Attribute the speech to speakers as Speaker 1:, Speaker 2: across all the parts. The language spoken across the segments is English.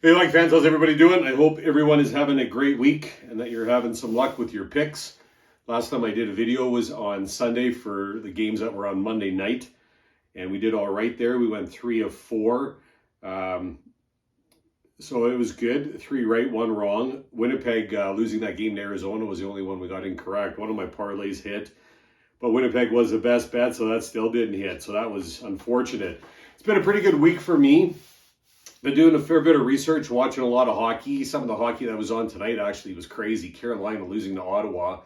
Speaker 1: Hey, like fans, how's everybody doing? I hope everyone is having a great week and that you're having some luck with your picks. Last time I did a video was on Sunday for the games that were on Monday night, and we did all right there. We went 3 of 4. So it was good. 3 right, 1 wrong. Winnipeg losing that game to Arizona was the only one we got incorrect. One of my parlays hit, but Winnipeg was the best bet, so that still didn't hit. So that was unfortunate. It's been a pretty good week for me. Been doing a fair bit of research, watching a lot of hockey. Some of the hockey that was on tonight actually was crazy. Carolina losing to Ottawa.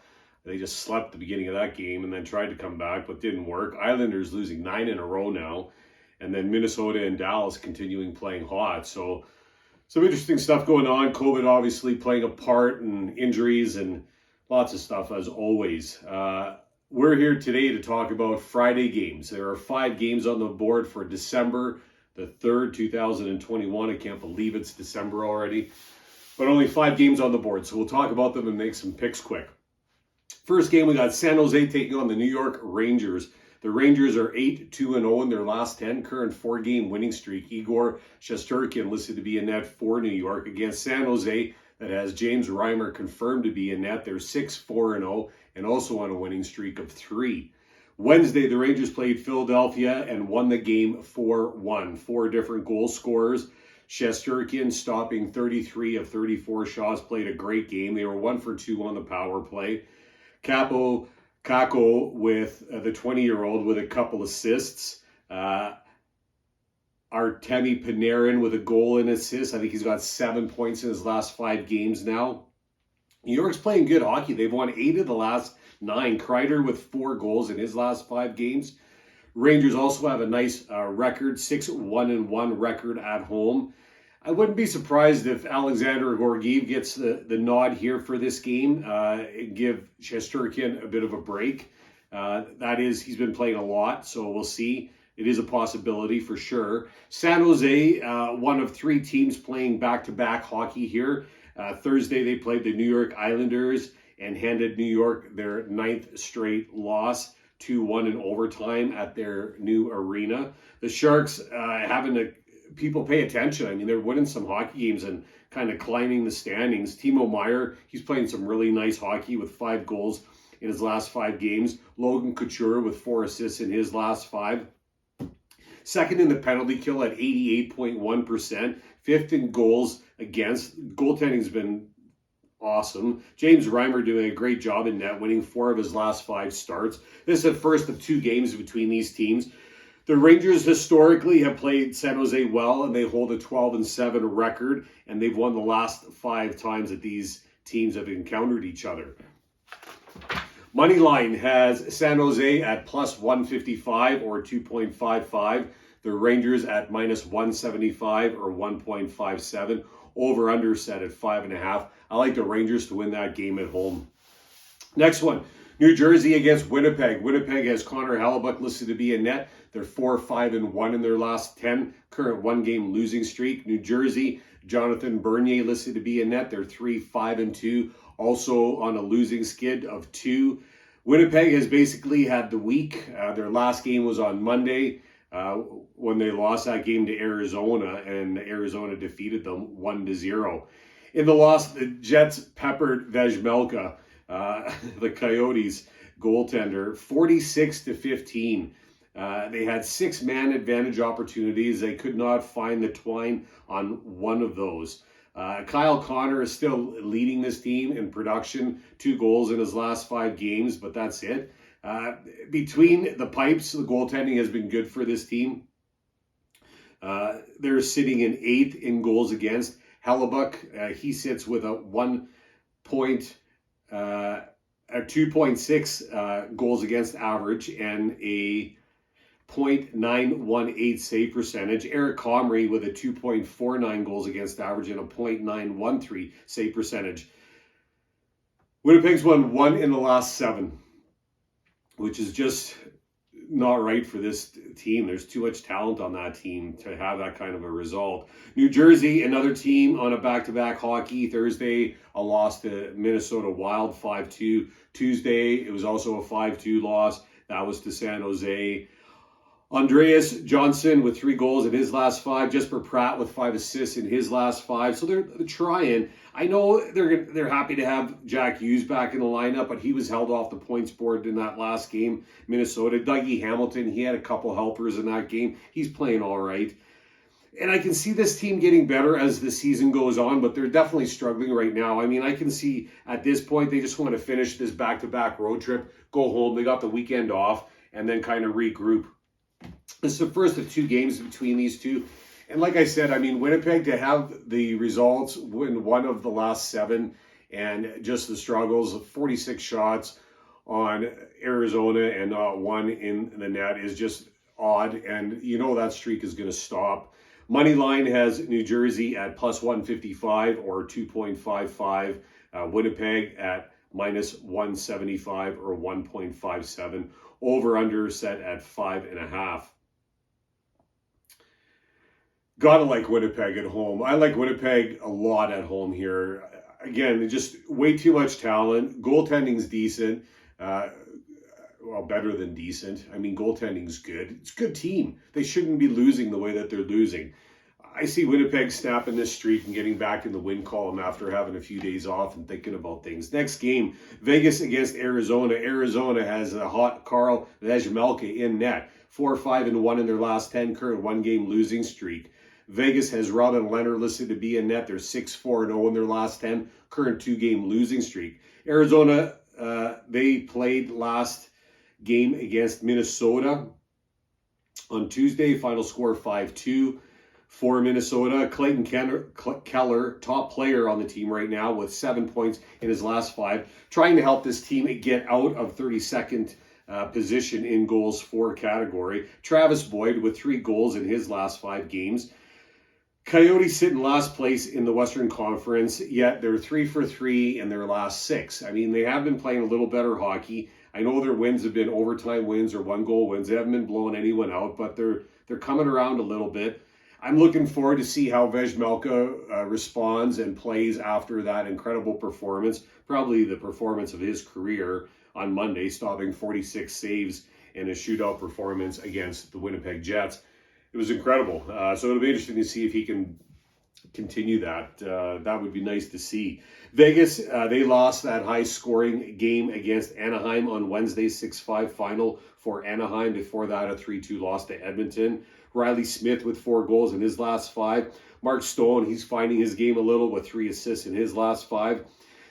Speaker 1: They just slept the beginning of that game and then tried to come back, but didn't work. Islanders losing 9 in a row now. And then Minnesota and Dallas continuing playing hot. So some interesting stuff going on. COVID obviously playing a part, and injuries and lots of stuff as always. We're here today to talk about Friday games. There are 5 games on the board for December the 3rd, 2021. I can't believe it's December already. But only 5 games on the board. So we'll talk about them and make some picks quick. First game, we got San Jose taking on the New York Rangers. The Rangers are 8-2-0 in their last 10, current 4-game winning streak. Igor Shesterkin listed to be in net for New York against San Jose that has James Reimer confirmed to be in net. They're 6-4-0 and also on a winning streak of 3. Wednesday, the Rangers played Philadelphia and won the game 4-1. 4 different goal scorers. Shesterkin stopping 33 of 34 shots, played a great game. They were 1 for 2 on the power play. Capo Kako with the 20-year-old with a couple assists. Artemi Panarin with a goal and assist. I think he's got 7 points in his last 5 games now. New York's playing good hockey. They've won 8 of the last 9. Kreider with 4 goals in his last 5 games. Rangers also have a nice record, 6-1-1 record at home. I wouldn't be surprised if Alexander Georgiev gets the nod here for this game. Give Shesterkin a bit of a break. That is, he's been playing a lot, so we'll see. It is a possibility for sure. San Jose, one of 3 teams playing back-to-back hockey here. Thursday, they played the New York Islanders and handed New York their 9th straight loss, 2-1 in overtime at their new arena. The Sharks people pay attention. I mean, they're winning some hockey games and kind of climbing the standings. Timo Meier, he's playing some really nice hockey with 5 goals in his last 5 games. Logan Couture with 4 assists in his last 5. Second in the penalty kill at 88.1%. 5th in goals against. Goaltending's been awesome. James Reimer doing a great job in net, winning 4 of his last 5 starts. This is the first of 2 games between these teams. The Rangers historically have played San Jose well, and they hold a 12-7 record, and they've won the last 5 times that these teams have encountered each other. Moneyline has San Jose at plus 155 or 2.55. The Rangers at minus 175 or 1.57. Over under set at 5.5. I like the Rangers to win that game at home. Next one, New Jersey against Winnipeg. Winnipeg has Connor Hellebuyck listed to be in net. They're 4-5-1 in their last 10. Current 1-game losing streak. New Jersey, Jonathan Bernier listed to be in net. They're 3-5-2, also on a losing skid of 2. Winnipeg has basically had the week. Their last game was on Monday when they lost that game to Arizona, and Arizona defeated them 1-0. In the loss, the Jets peppered Vejmelka, the Coyotes goaltender, 46-15. They had 6 man advantage opportunities. They could not find the twine on one of those. Kyle Connor is still leading this team in production, 2 goals in his last 5 games, but that's it. Between the pipes, the goaltending has been good for this team. They're sitting in 8th in goals against. Hellebuyck, he sits with a 2.6 goals against average and a .918 save percentage. Eric Comrie with a 2.49 goals against average and a .913 save percentage. Winnipeg's won 1 in the last 7, which is just not right for this team. There's too much talent on that team to have that kind of a result. New Jersey, another team on a back-to-back hockey. Thursday, a loss to Minnesota Wild, 5-2. Tuesday, it was also a 5-2 loss. That was to San Jose. Andreas Johnson with 3 goals in his last 5. Jesper Pratt with 5 assists in his last 5. So they're trying. I know they're happy to have Jack Hughes back in the lineup, but he was held off the points board in that last game, Minnesota. Dougie Hamilton, he had a couple helpers in that game. He's playing all right. And I can see this team getting better as the season goes on, but they're definitely struggling right now. I mean, I can see at this point they just want to finish this back-to-back road trip, go home. They got the weekend off, and then kind of regroup. This is the first of 2 games between these two. And like I said, I mean, Winnipeg, to have the results, win 1 of the last 7, and just the struggles of 46 shots on Arizona and not 1 in the net is just odd. And you know that streak is going to stop. Money line has New Jersey at plus 155 or 2.55. Winnipeg at minus 175 or 1.57. Over under set at 5.5. Gotta like Winnipeg at home. I like Winnipeg a lot at home here. Again, just way too much talent. Goaltending's decent. Well, better than decent. I mean, goaltending's good. It's a good team. They shouldn't be losing the way that they're losing. I see Winnipeg snapping this streak and getting back in the win column after having a few days off and thinking about things. Next game, Vegas against Arizona. Arizona has a hot Karl Vejmelka in net. 4-5-1 in their last 10, current 1-game losing streak. Vegas has Robin Leonard listed to be in net. They're 6-4-0 in their last 10, current 2-game losing streak. Arizona, they played last game against Minnesota on Tuesday. Final score 5-2 for Minnesota. Clayton Keller, top player on the team right now with 7 points in his last 5, trying to help this team get out of 32nd position in goals for category. Travis Boyd with 3 goals in his last 5 games. Coyotes sit in last place in the Western Conference, yet they're 3 for 3 in their last 6. I mean, they have been playing a little better hockey. I know their wins have been overtime wins or 1-goal wins. They haven't been blowing anyone out, but they're coming around a little bit. I'm looking forward to see how Vejmelka responds and plays after that incredible performance, probably the performance of his career on Monday, stopping 46 saves in a shootout performance against the Winnipeg Jets. It was incredible. So it'll be interesting to see if he can continue that. That would be nice to see. Vegas, they lost that high-scoring game against Anaheim on Wednesday, 6-5 final for Anaheim. Before that, a 3-2 loss to Edmonton. Riley Smith with 4 goals in his last 5. Mark Stone, he's finding his game a little with 3 assists in his last 5.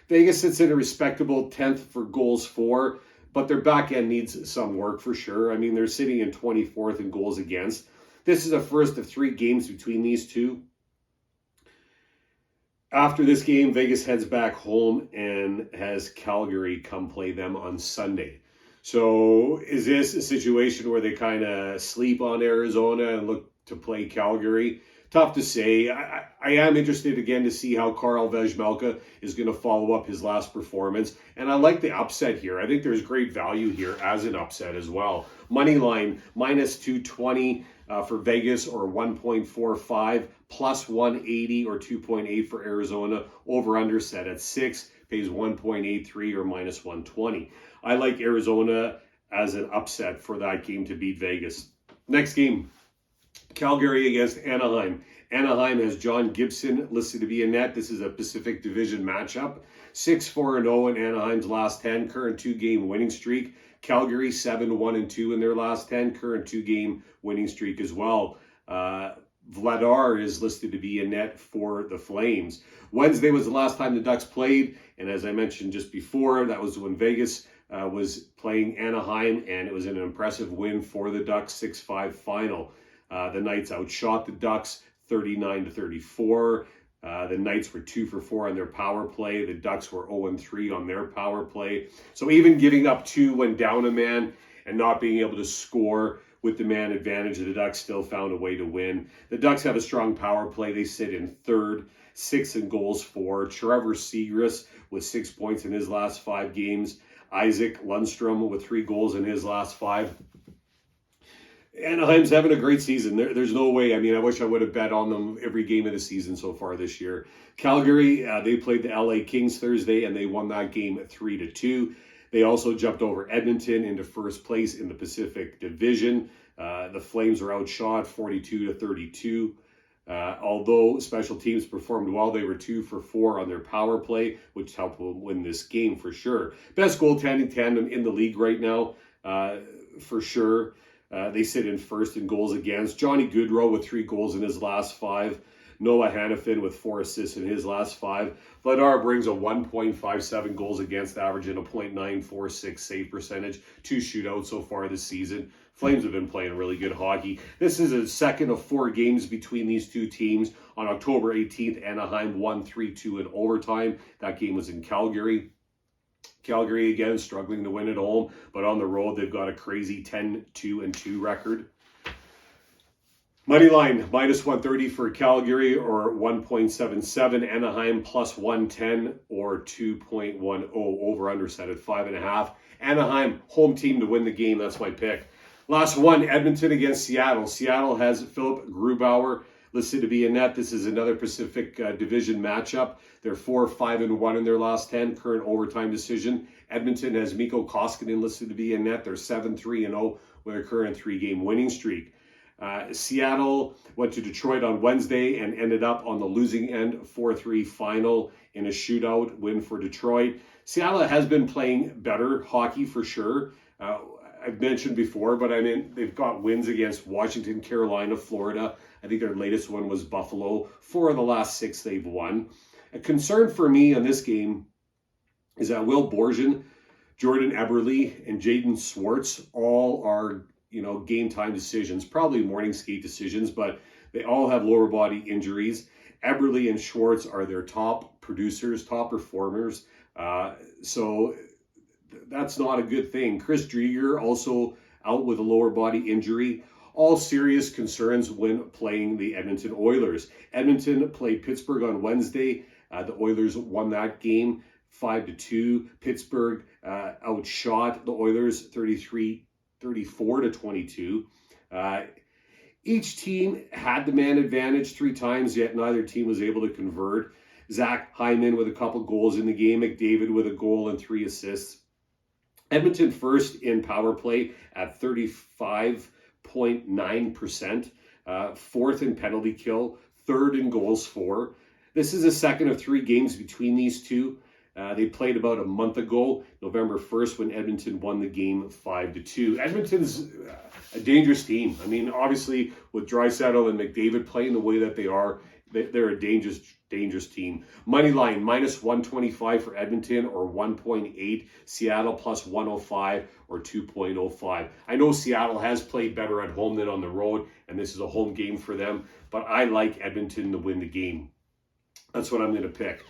Speaker 1: Vegas sits in a respectable 10th for goals for, but their back end needs some work for sure. I mean, they're sitting in 24th in goals against. This is the first of 3 games between these two. After this game, Vegas heads back home and has Calgary come play them on Sunday. So is this a situation where they kind of sleep on Arizona and look to play Calgary? Tough to say. I am interested again to see how Karl Vejmelka is going to follow up his last performance. And I like the upset here. I think there's great value here as an upset as well. Money line, minus 220 for Vegas or 1.45, plus 180 or 2.8 for Arizona. Over under set at 6, pays 1.83 or minus 120. I like Arizona as an upset for that game to beat Vegas. Next game, Calgary against Anaheim. Anaheim has John Gibson listed to be in net. This is a Pacific Division matchup. 6-4-0 in Anaheim's last 10, current 2-game winning streak. Calgary 7-1-2 in their last 10, current 2-game winning streak as well. Vladar is listed to be in net for the Flames. Wednesday was the last time the Ducks played, and as I mentioned just before, that was when Vegas was playing Anaheim, and it was an impressive win for the Ducks, 6-5 final. The Knights outshot the Ducks 39-34. The Knights were 2 for 4 on their power play. The Ducks were 0-3 on their power play. So even giving up 2 when down a man and not being able to score with the man advantage, the Ducks still found a way to win. The Ducks have a strong power play. They sit in third, 6 in goals for. Trevor Seagrass with 6 points in his last 5 games. Isaac Lundstrom with 3 goals in his last 5. Anaheim's having a great season. There's no way. I mean, I wish I would have bet on them every game of the season so far this year. Calgary, they played the LA Kings Thursday, and they won that game 3-2. They also jumped over Edmonton into first place in the Pacific Division. The Flames were outshot 42-32. Although special teams performed well, they were 2 for 4 on their power play, which helped them win this game for sure. Best goaltending tandem in the league right now, for sure. They sit in first in goals against. Johnny Gaudreau with 3 goals in his last 5. Noah Hanifin with 4 assists in his last 5. Vladar brings a 1.57 goals against average and a .946 save percentage. 2 shootouts so far this season. Flames have been playing really good hockey. This is a second of 4 games between these two teams. On October 18th, Anaheim won 3-2 in overtime. That game was in Calgary. Calgary, again, struggling to win at home, but on the road, they've got a crazy 10-2-2 record. Moneyline, minus 130 for Calgary or 1.77. Anaheim plus 110 or 2.10. Over-under set at 5.5. Anaheim, home team to win the game. That's my pick. Last one, Edmonton against Seattle. Seattle has Philip Grubauer listed to be in net. This is another Pacific Division matchup. They're 4-5-1 in their last 10, current overtime decision. Edmonton has Mikko Koskinen listed to be in net. They're 7-3-0 with a current 3-game winning streak. Seattle went to Detroit on Wednesday and ended up on the losing end 4-3 final in a shootout win for Detroit. Seattle has been playing better hockey for sure. I've mentioned before, but I mean, they've got wins against Washington, Carolina, Florida. I think their latest one was Buffalo. 4 of the last 6 they've won. A concern for me on this game is that Will Borgen, Jordan Eberle, and Jaden Schwartz all are, game time decisions, probably morning skate decisions, but they all have lower body injuries. Eberle and Schwartz are their top producers, top performers. So that's not a good thing. Chris Drieger also out with a lower body injury. All serious concerns when playing the Edmonton Oilers. Edmonton played Pittsburgh on Wednesday. The Oilers won that game 5-2. Pittsburgh outshot the Oilers 34-22. Each team had the man advantage 3 times, yet neither team was able to convert. Zach Hyman with a couple goals in the game. McDavid with a goal and 3 assists. Edmonton first in power play at 35.9%. Fourth in penalty kill. Third in goals for. This is a second of 3 games between these two. They played about a month ago, November 1st, when Edmonton won the game 5-2. Edmonton's a dangerous team. I mean, obviously, with Draisaitl and McDavid playing the way that they are, they're a dangerous team. Moneyline, minus 125 for Edmonton or 1.8. Seattle plus 105 or 2.05. I know Seattle has played better at home than on the road, and this is a home game for them, but I like Edmonton to win the game. That's what I'm going to pick.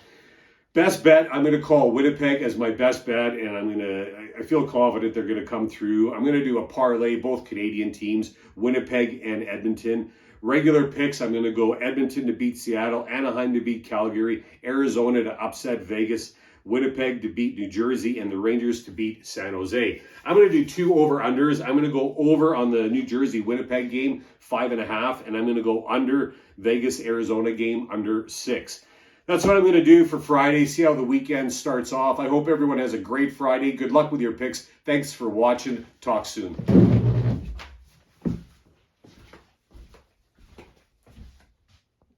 Speaker 1: Best bet, I'm going to call Winnipeg as my best bet, and I feel confident they're going to come through. I'm going to do a parlay, both Canadian teams, Winnipeg and Edmonton. Regular picks, I'm going to go Edmonton to beat Seattle, Anaheim to beat Calgary, Arizona to upset Vegas, Winnipeg to beat New Jersey, and the Rangers to beat San Jose. I'm going to do 2 over-unders. I'm going to go over on the New Jersey-Winnipeg game, 5.5, and I'm going to go under Vegas-Arizona game, under 6. That's what I'm going to do for Friday. See how the weekend starts off. I hope everyone has a great Friday. Good luck with your picks. Thanks for watching. Talk soon.